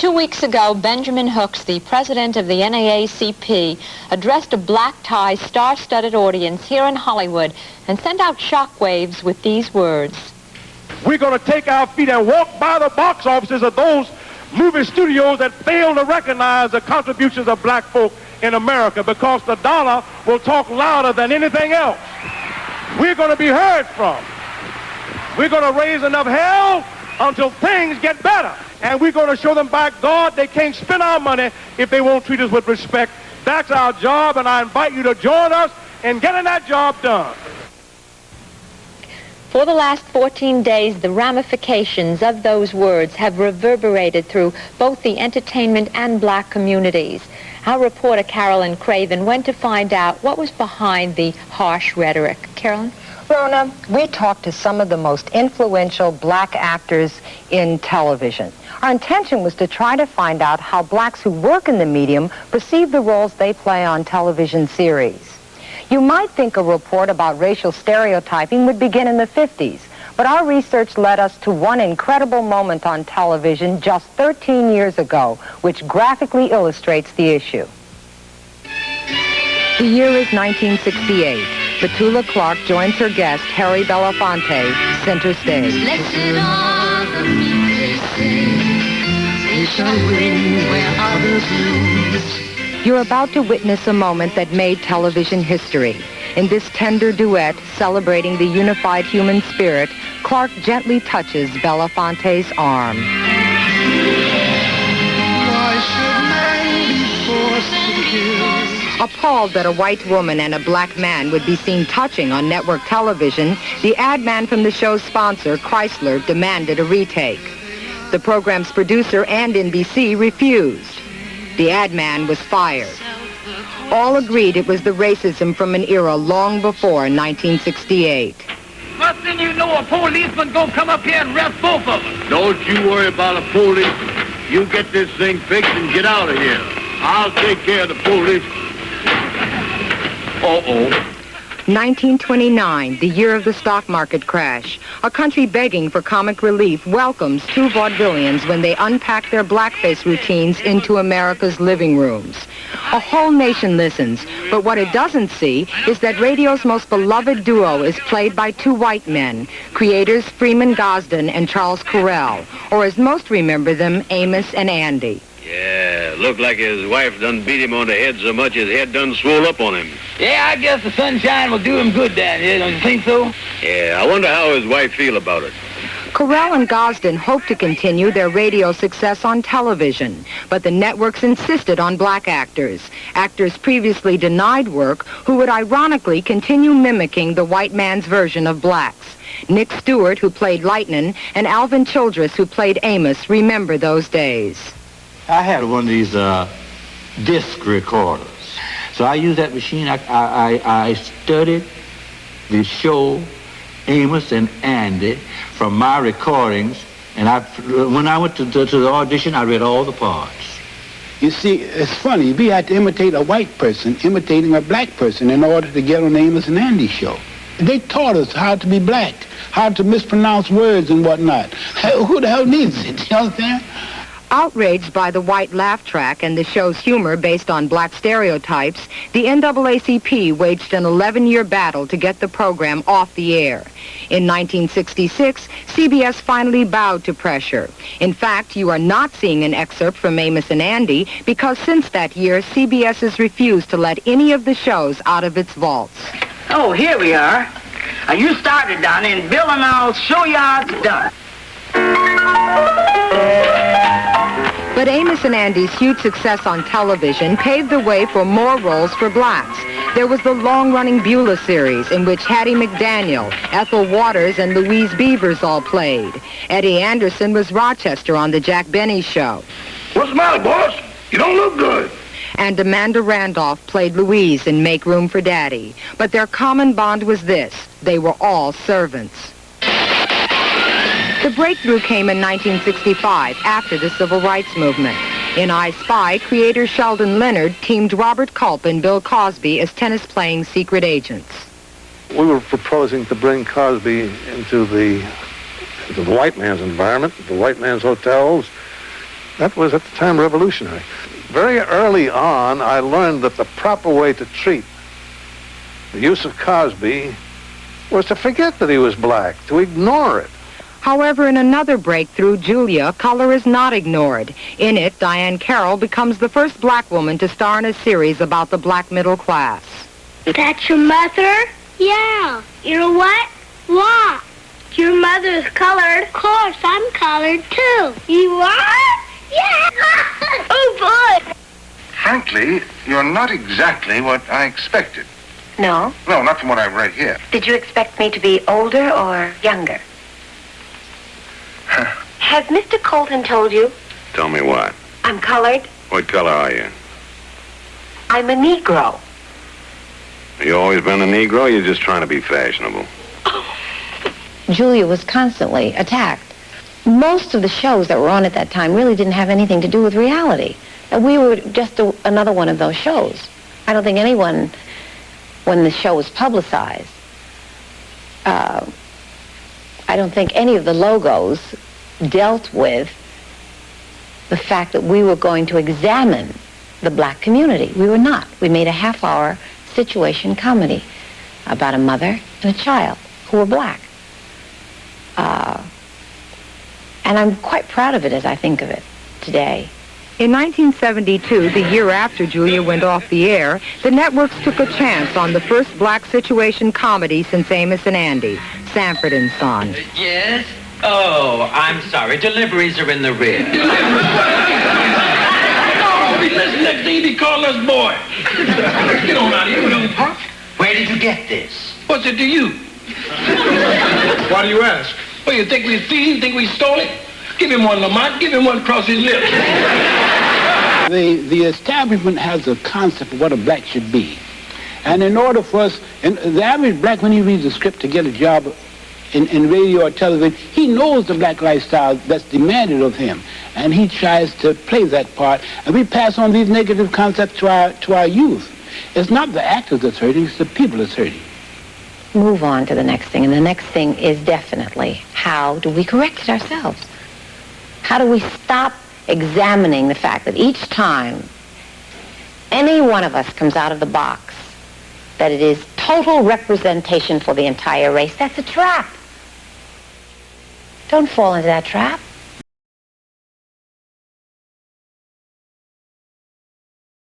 2 weeks ago, Benjamin Hooks, the president of the NAACP, addressed a black-tie, star-studded audience here in Hollywood and sent out shockwaves with these words. We're going to take our feet and walk by the box offices of those movie studios that fail to recognize the contributions of black folk in America, because the dollar will talk louder than anything else. We're going to be heard from. We're going to raise enough hell until things get better. And we're going to show them, by God, they can't spend our money if they won't treat us with respect. That's our job, and I invite you to join us in getting that job done. For the last 14 days, the ramifications of those words have reverberated through both the entertainment and black communities. Our reporter, Carolyn Craven, went to find out what was behind the harsh rhetoric. Carolyn? Rona, we talked to some of the most influential black actors in television. Our intention was to try to find out how blacks who work in the medium perceive the roles they play on television series. You might think a report about racial stereotyping would begin in the 50s, but our research led us to one incredible moment on television just 13 years ago, which graphically illustrates the issue. The year is 1968. Petula Clark joins her guest, Harry Belafonte, center stage. Blessed are the meek, they say, they shall win where others lose. You're about to witness a moment that made television history. In this tender duet celebrating the unified human spirit, Clark gently touches Belafonte's arm. Why should man be forced to kill? Appalled that a white woman and a black man would be seen touching on network television, the ad man from the show's sponsor, Chrysler, demanded a retake. The program's producer and NBC refused. The ad man was fired. All agreed it was the racism from an era long before 1968. First thing you know, a policeman gonna come up here and arrest both of us. Don't you worry about a police. You get this thing fixed and get out of here. I'll take care of the police. 1929, the year of the stock market crash. A country begging for comic relief welcomes two vaudevillians when they unpack their blackface routines into America's living rooms. A whole nation listens, but what it doesn't see is that radio's most beloved duo is played by two white men, creators Freeman Gosden and Charles Correll, or as most remember them, Amos and Andy. Yeah, looked like his wife done beat him on the head so much his head done swole up on him. Yeah, I guess the sunshine will do him good down here, don't you think so? Yeah, I wonder how his wife feel about it. Correll and Gosden hoped to continue their radio success on television, but the networks insisted on black actors previously denied work who would ironically continue mimicking the white man's version of blacks. Nick Stewart, who played Lightnin', and Alvin Childress, who played Amos, remember those days. I had one of these disc recorders. So I used that machine. I studied the show Amos and Andy from my recordings, and when I went to the audition, I read all the parts. You see, it's funny. We had to imitate a white person imitating a black person in order to get on the Amos and Andy show. They taught us how to be black, how to mispronounce words and whatnot. Who the hell needs it? You understand? Outraged by the white laugh track and the show's humor based on black stereotypes, the NAACP waged an 11-year battle to get the program off the air. In 1966, CBS finally bowed to pressure. In fact, you are not seeing an excerpt from Amos and Andy because since that year, CBS has refused to let any of the shows out of its vaults. Oh, here we are. You started down in Bill and I'll show you how it's done. But Amos and Andy's huge success on television paved the way for more roles for blacks. There was the long-running Beulah series in which Hattie McDaniel, Ethel Waters, and Louise Beavers all played. Eddie Anderson was Rochester on the Jack Benny Show. What's the matter, boss? You don't look good. And Amanda Randolph played Louise in Make Room for Daddy. But their common bond was this: they were all servants. The breakthrough came in 1965, after the Civil Rights Movement. In I Spy, creator Sheldon Leonard teamed Robert Culp and Bill Cosby as tennis-playing secret agents. We were proposing to bring Cosby into the white man's environment, the white man's hotels, That was at the time revolutionary. Very early on, I learned that the proper way to treat the use of Cosby was to forget that he was black, to ignore it. However, in another breakthrough, Julia, color is not ignored. In it, Diane Carroll becomes the first black woman to star in a series about the black middle class. That's your mother? Yeah. You're what? What? Your mother's colored. Of course, I'm colored too. You are? Yeah. Oh, boy. Frankly, you're not exactly what I expected. No? No, not from what I've read here. Did you expect me to be older or younger? Has Mr. Colton told you? Tell me what? I'm colored. What color are you? I'm a Negro. You always been a Negro? You're just trying to be fashionable. Julia was constantly attacked. Most of the shows that were on at that time really didn't have anything to do with reality. We were just another one of those shows. I don't think anyone, when the show was publicized, I don't think any of the logos dealt with the fact that we were going to examine the black community. We were not. We made a half-hour situation comedy about a mother and a child who were black. And I'm quite proud of it as I think of it today. In 1972, the year after Julia went off the air, the networks took a chance on the first black situation comedy since Amos and Andy, Sanford and Son. Yes? Oh, I'm sorry. Deliveries are in the rear. Next thing he called us boy. Get on out of here, don't pop. Where did you get this? What's it to you? Why do you ask? Well, you think we thieves? Think we stole it? Give him one, Lamont. Give him one across his lips. The establishment has a concept of what a black should be. And in order for us, and the average black, when he reads a script to get a job in radio or television, he knows the black lifestyle that's demanded of him. And he tries to play that part. And we pass on these negative concepts to our youth. It's not the actors that's hurting, it's the people that's hurting. Move on to the next thing. And the next thing is definitely, how do we correct it ourselves? How do we stop examining the fact that each time any one of us comes out of the box, that it is total representation for the entire race? That's a trap. Don't fall into that trap.